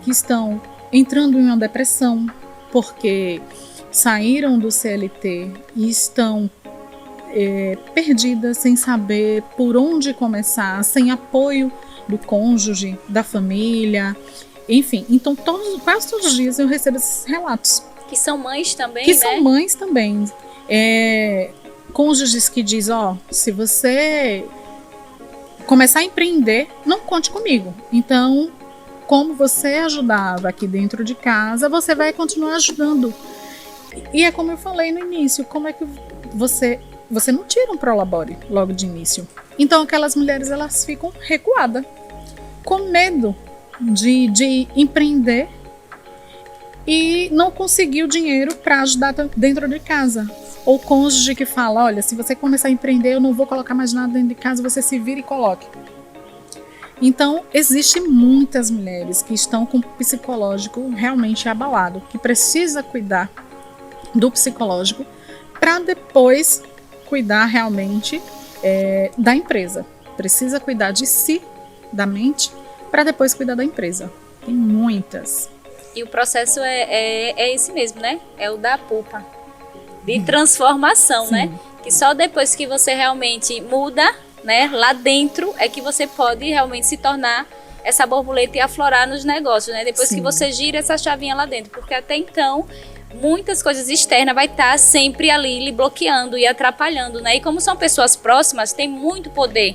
que estão entrando em uma depressão, porque saíram do CLT e estão perdidas, sem saber por onde começar, sem apoio do cônjuge, da família, enfim. Então, quase todos os dias eu recebo esses relatos. Que são mães também, que são mães também. Cônjuges que dizem, se você começar a empreender, não conte comigo. Então, como você ajudava aqui dentro de casa, você vai continuar ajudando. E é como eu falei no início, como é que você não tira um prolabore logo de início. Então, aquelas mulheres, elas ficam recuadas, com medo de empreender e não conseguir o dinheiro para ajudar dentro de casa. Ou cônjuge que fala, olha, se você começar a empreender, eu não vou colocar mais nada dentro de casa, você se vira e coloque. Então, existem muitas mulheres que estão com o psicológico realmente abalado, que precisa cuidar do psicológico para depois cuidar realmente da empresa. Precisa cuidar de si, da mente, para depois cuidar da empresa. Tem muitas. E o processo é esse mesmo, né? É o da pupa, de transformação, sim, né? Que só depois que você realmente muda, né, lá dentro, é que você pode realmente se tornar essa borboleta e aflorar nos negócios, né? Depois, sim, que você gira essa chavinha lá dentro, porque até então muitas coisas externas vai estar sempre ali lhe bloqueando e atrapalhando, né? E como são pessoas próximas, tem muito poder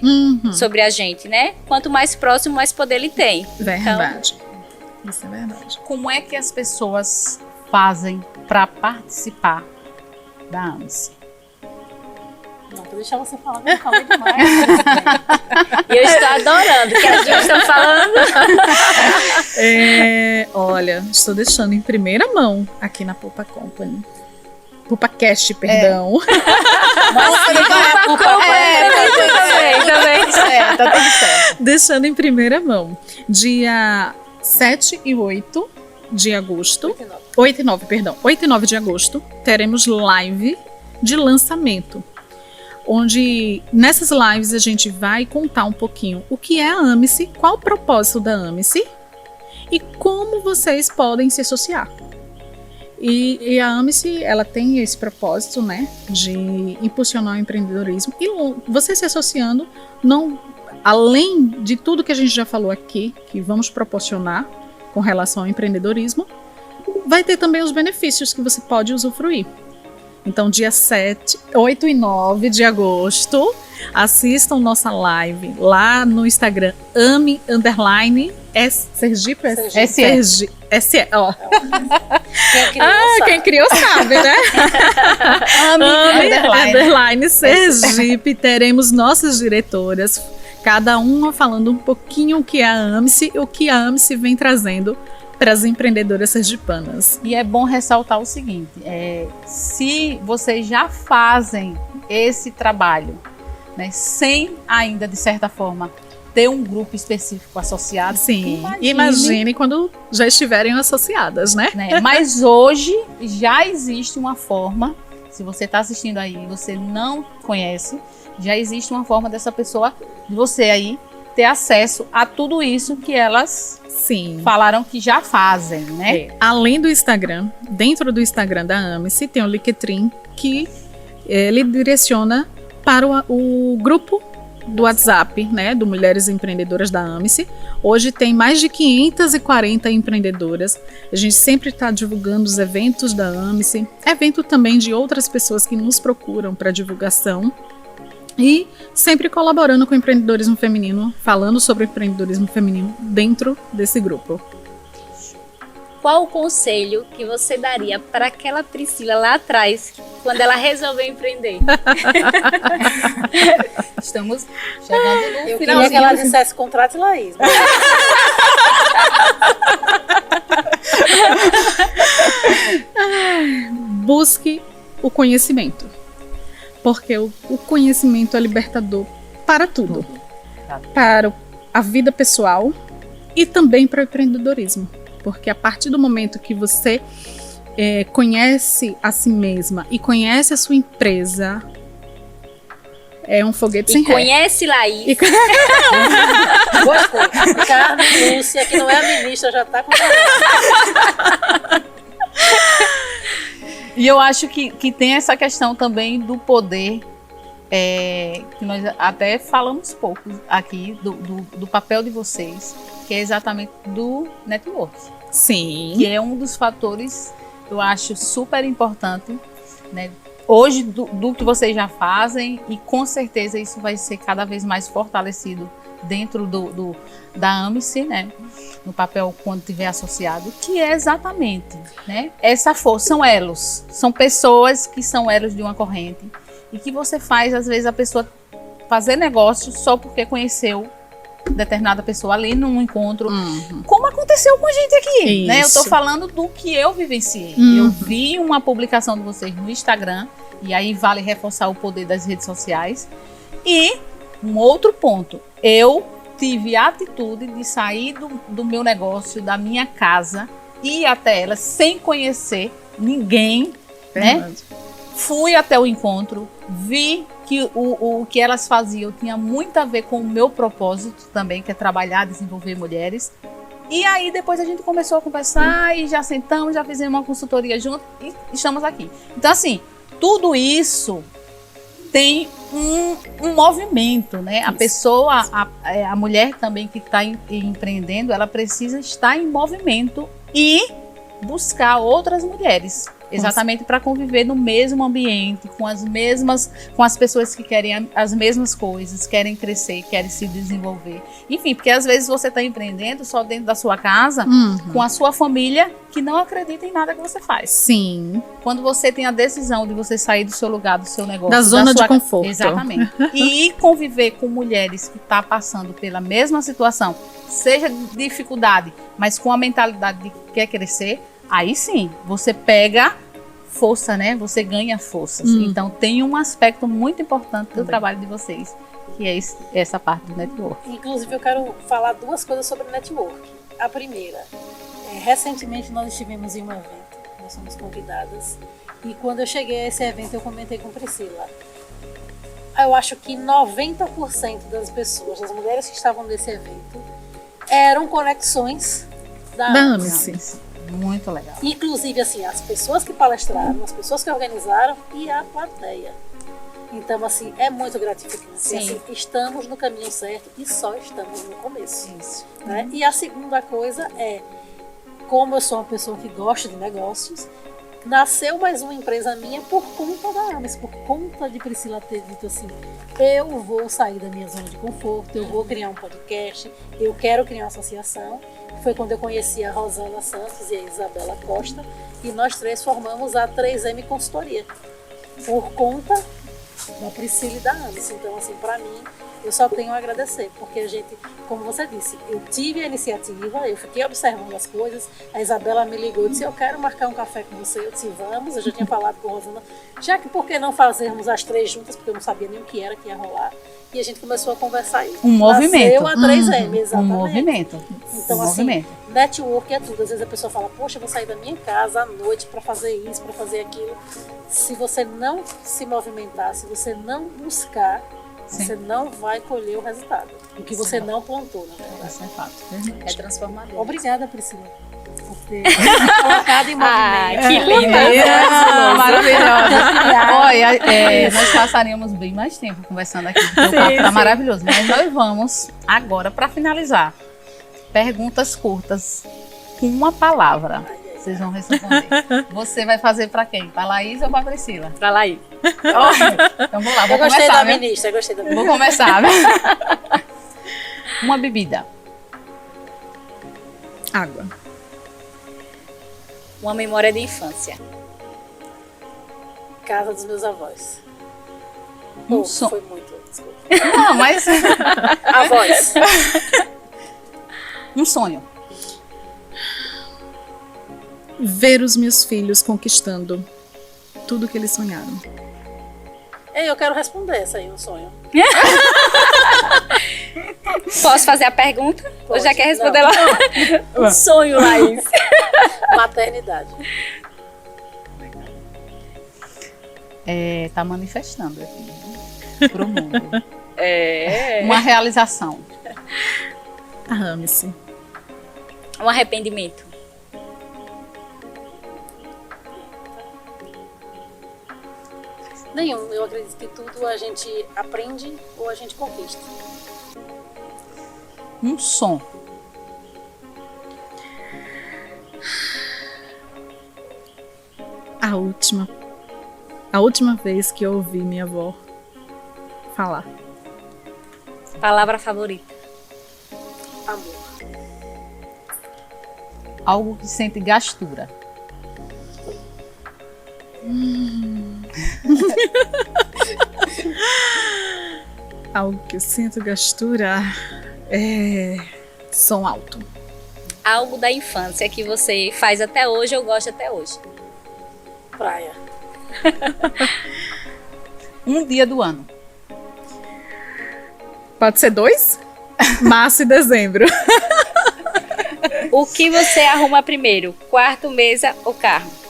sobre a gente, né? Quanto mais próximo, mais poder ele tem. Verdade. Isso é verdade. Como é que as pessoas fazem para participar da AMICE? Não, vou deixar você falar, eu falei demais. E eu estou adorando que as duas estão falando. Olha, estou deixando em primeira mão aqui na Pupa Company. Pupa Cash, perdão. Também. Tá tudo certo. Deixando em primeira mão. Dia 7 e 8 de agosto. 8 e 9 de agosto, teremos live de lançamento. Onde nessas lives a gente vai contar um pouquinho o que é a AMICE, qual o propósito da AMICE e como vocês podem se associar. E a AMICE, ela tem esse propósito, né, de impulsionar o empreendedorismo. E você se associando, não, além de tudo que a gente já falou aqui, que vamos proporcionar, com relação ao empreendedorismo, vai ter também os benefícios que você pode usufruir. Então, dia 7, 8 e 9 de agosto, assistam nossa live lá no Instagram, Sergipe, SE, ó. Quem criou sabe, né? Underline Sergipe. Teremos nossas diretoras, cada uma falando um pouquinho o que é a AMSE e o que a AMSE vem trazendo para as empreendedoras sergipanas. E é bom ressaltar o seguinte, se vocês já fazem esse trabalho, né, sem ainda, de certa forma, ter um grupo específico associado. Sim, imagine quando já estiverem associadas, né? Mas hoje já existe uma forma, se você está assistindo aí e você não conhece, já existe uma forma dessa pessoa, de você aí, ter acesso a tudo isso que elas falaram que já fazem, né? Além do Instagram, dentro do Instagram da AMSE, tem o Linktree que ele direciona para o grupo do WhatsApp, né, do Mulheres Empreendedoras da AMSE. Hoje tem mais de 540 empreendedoras. A gente sempre está divulgando os eventos da AMSE, evento também de outras pessoas que nos procuram para divulgação. E sempre colaborando com o empreendedorismo feminino, falando sobre o empreendedorismo feminino dentro desse grupo. Qual o conselho que você daria para aquela Priscila lá atrás, quando ela resolveu empreender? Estamos chegando no finalzinho. Eu queria que ela dissesse contrate Laís. Busque o conhecimento. Porque o conhecimento é libertador para tudo. Para a vida pessoal e também para o empreendedorismo. Porque a partir do momento que você conhece a si mesma e conhece a sua empresa, é um foguete sem ré. Conhece Laís. Gostei. Carmen Lúcia, que não é a ministra, já está com E eu acho que tem essa questão também do poder, que nós até falamos pouco aqui, do papel de vocês, que é exatamente do network. Sim. Que é um dos fatores, eu acho, super importante, né? Hoje, do que vocês já fazem, e com certeza isso vai ser cada vez mais fortalecido dentro da AMSE, né? No papel quando tiver associado, que é exatamente, né? Essa força, são elos, são pessoas que são elos de uma corrente e que você faz, às vezes, a pessoa fazer negócio só porque conheceu determinada pessoa ali num encontro, como aconteceu com a gente aqui, né? Eu tô falando do que eu vivenciei. Eu vi uma publicação de vocês no Instagram, e aí vale reforçar o poder das redes sociais. E um outro ponto, eu tive a atitude de sair do meu negócio, da minha casa, ir até ela sem conhecer ninguém, né? Fui até o encontro, vi que o que elas faziam tinha muito a ver com o meu propósito também, que é trabalhar, desenvolver mulheres. E aí depois a gente começou a conversar e já sentamos, já fizemos uma consultoria junto e estamos aqui. Então assim, tudo isso tem um movimento, né? A pessoa, a mulher também que está empreendendo, ela precisa estar em movimento e buscar outras mulheres, exatamente para conviver no mesmo ambiente, com as pessoas que querem as mesmas coisas, querem crescer, querem se desenvolver. Enfim, porque às vezes você está empreendendo só dentro da sua casa, com a sua família que não acredita em nada que você faz. Sim. Quando você tem a decisão de você sair do seu lugar, do seu negócio, da zona de conforto. Exatamente. E conviver com mulheres que estão passando pela mesma situação, seja dificuldade, mas com a mentalidade de que quer crescer, aí sim, você pega força, né? Você ganha forças. Então tem um aspecto muito importante do trabalho de vocês, que é essa parte do network. Inclusive eu quero falar duas coisas sobre o network. A primeira, recentemente nós estivemos em um evento, nós somos convidadas, e quando eu cheguei a esse evento eu comentei com Priscila. Eu acho que 90% das pessoas, das mulheres que estavam nesse evento, eram conexões da AMSE. Muito legal. Inclusive, assim, as pessoas que palestraram, as pessoas que organizaram e a plateia. Então, assim, é muito gratificante. Sim. Assim, estamos no caminho certo e só estamos no começo. Isso. Né? E a segunda coisa é como eu sou uma pessoa que gosta de negócios, nasceu mais uma empresa minha por conta da Ames, por conta de Priscila ter dito assim, eu vou sair da minha zona de conforto, eu vou criar um podcast, eu quero criar uma associação. Foi quando eu conheci a Rosana Santos e a Isabela Costa, e nós três formamos a 3M Consultoria, por conta da Priscila e da Ames. Então, assim, para mim, eu só tenho a agradecer, porque a gente, como você disse, eu tive a iniciativa, eu fiquei observando as coisas, a Isabela me ligou e disse, eu quero marcar um café com você, eu disse, vamos, eu já tinha falado com a Rosana, já que por que não fazermos as três juntas, porque eu não sabia nem o que era que ia rolar, e a gente começou a conversar aí. Um movimento. Nasceu a 3M, exatamente. Um movimento. Então, um assim, movimento. network é tudo. Às vezes a pessoa fala, poxa, eu vou sair da minha casa à noite para fazer isso, para fazer aquilo. Se você não se movimentar, se você não buscar, Sim. você não vai colher o resultado. O que você não plantou, na verdade. Isso é fato. É transformador. Obrigada, Priscila, por ter colocado em movimento. Que linda. Maravilhosa. Olha, nós passaríamos bem mais tempo conversando aqui, porque o papo tá maravilhoso. Mas nós vamos agora, para finalizar, perguntas curtas com uma palavra. Vocês vão responder. Você vai fazer para quem? Para Laís ou para Priscila? Pra Laís. Então vamos lá, vou Eu gostei começar, da viu? ministra, eu gostei da Vou ministra. começar, viu? Uma bebida. Água. Uma memória de infância. Casa dos meus avós. Um som. Foi muito, desculpa. Não, mas Avós. um sonho. Ver os meus filhos conquistando tudo que eles sonharam. Ei, eu quero responder essa aí, um sonho. Posso fazer a pergunta? Ou Pode. já quer responder Não. lá? Um sonho, Laís. Maternidade. Tá manifestando aqui pro mundo. É. Uma realização. Ame-se. Um arrependimento. Nenhum. Eu acredito que tudo a gente aprende ou a gente conquista. Um som. A última vez que eu ouvi minha avó falar. Palavra favorita. Amor. Algo que sente gastura. Algo que eu sinto gastura é som alto. Algo da infância que você faz até hoje ou gosta até hoje. Praia. Um dia do ano. Pode ser 2? Março e dezembro. O que você arruma primeiro? Quarto, mesa ou carro?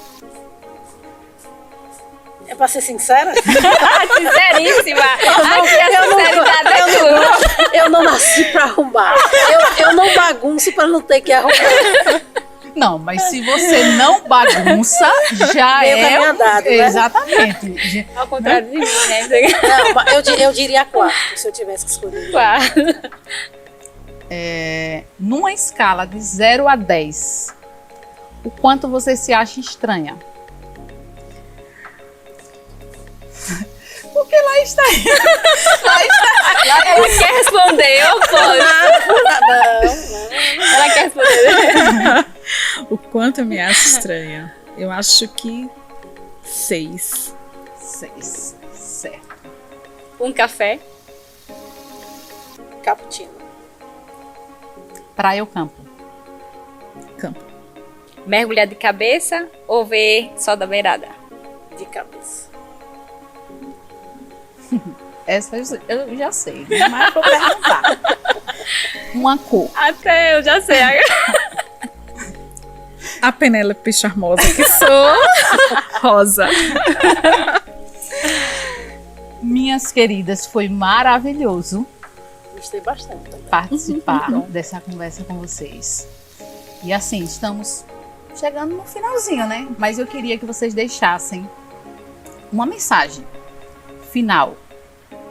É pra ser sincera? Sinceríssima! Aqui a sinceridade é tudo. Eu não nasci pra arrumar. Eu não bagunço pra não ter que arrumar. Não, mas se você não bagunça, já Meio é. caminho andado, né? Exatamente. Ao contrário de mim, né? Não, mas eu diria 4, se eu tivesse que escolher. Quarto. Numa escala de 0 a 10, o quanto você se acha estranha? Porque lá está. Ela quer responder, eu posso. Ela quer responder. O quanto eu me acho estranha? Eu acho que 6. 6. Certo. Um café. Cappuccino. Praia ou campo? Campo. Mergulhar de cabeça ou ver só da beirada? De cabeça. Essa eu já sei, mas vou perguntar. Uma cor. Até eu já sei. A Penélope charmosa que sou. Rosa. Minhas queridas, foi maravilhoso Gostei bastante também. participar dessa conversa com vocês. E assim, estamos chegando no finalzinho, né? Mas eu queria que vocês deixassem uma mensagem final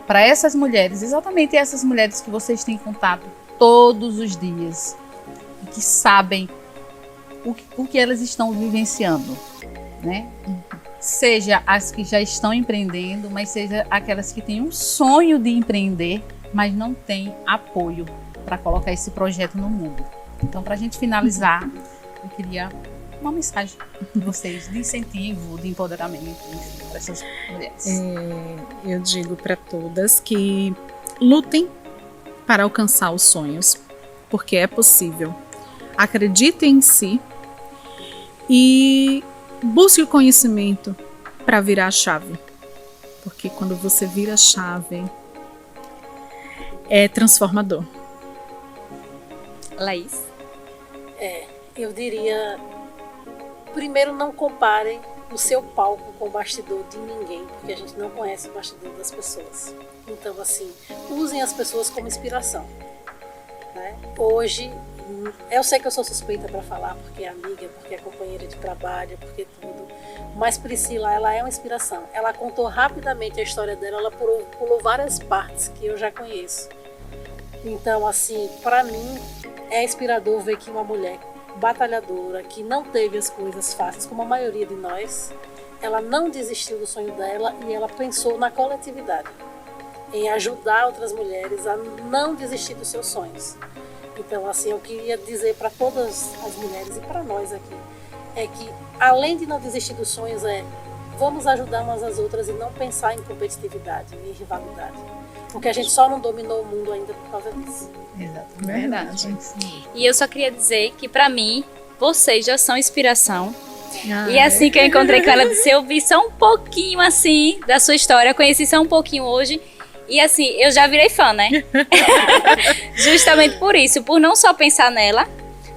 para essas mulheres, exatamente essas mulheres que vocês têm contato todos os dias e que sabem o que elas estão vivenciando, né? Seja as que já estão empreendendo, mas seja aquelas que têm um sonho de empreender, mas não têm apoio para colocar esse projeto no mundo. Então, para a gente finalizar, eu queria uma mensagem de vocês de incentivo, de empoderamento, enfim, para essas mulheres. Eu digo para todas que lutem para alcançar os sonhos, porque é possível. Acreditem em si e busque o conhecimento para virar a chave, porque quando você vira a chave, é transformador. Laís? Eu diria, primeiro, não comparem o seu palco com o bastidor de ninguém, porque a gente não conhece o bastidor das pessoas. Então, assim, usem as pessoas como inspiração, né? Hoje, eu sei que eu sou suspeita para falar, porque é amiga, porque é companheira de trabalho, porque tudo, mas Priscila, ela é uma inspiração. Ela contou rapidamente a história dela, ela pulou várias partes que eu já conheço. Então, assim, para mim, é inspirador ver que uma mulher batalhadora, que não teve as coisas fáceis, como a maioria de nós, ela não desistiu do sonho dela e ela pensou na coletividade, em ajudar outras mulheres a não desistir dos seus sonhos. Então, assim, eu queria dizer para todas as mulheres e para nós aqui, é que, além de não desistir dos sonhos, vamos ajudar umas às outras e não pensar em competitividade, em rivalidade. Porque a gente só não dominou o mundo ainda por causa disso. Exato, Verdade. E eu só queria dizer que pra mim, vocês já são inspiração. E assim que eu encontrei com ela, disse, eu vi só um pouquinho assim da sua história, conheci só um pouquinho hoje. E assim, eu já virei fã, né? Justamente por isso, por não só pensar nela,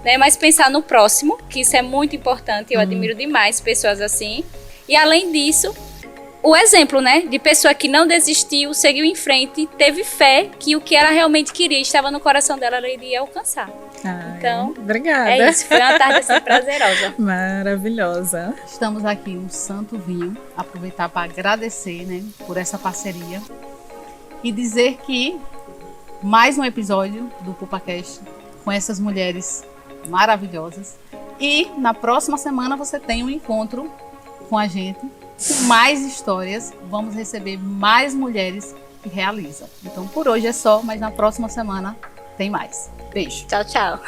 né, mas pensar no próximo, que isso é muito importante. Eu admiro demais pessoas assim. E além disso, o exemplo, né, de pessoa que não desistiu, seguiu em frente, teve fé que o que ela realmente queria estava no coração dela, ela iria alcançar. Então, obrigada. é isso. Foi uma tarde assim prazerosa. Maravilhosa. Estamos aqui no Santo Vinho, aproveitar para agradecer, né, por essa parceria e dizer que mais um episódio do PupaCast com essas mulheres maravilhosas. E na próxima semana você tem um encontro com a gente, com mais histórias. Vamos receber mais mulheres que realizam. Então por hoje é só, mas na próxima semana tem mais. Beijo. Tchau, tchau.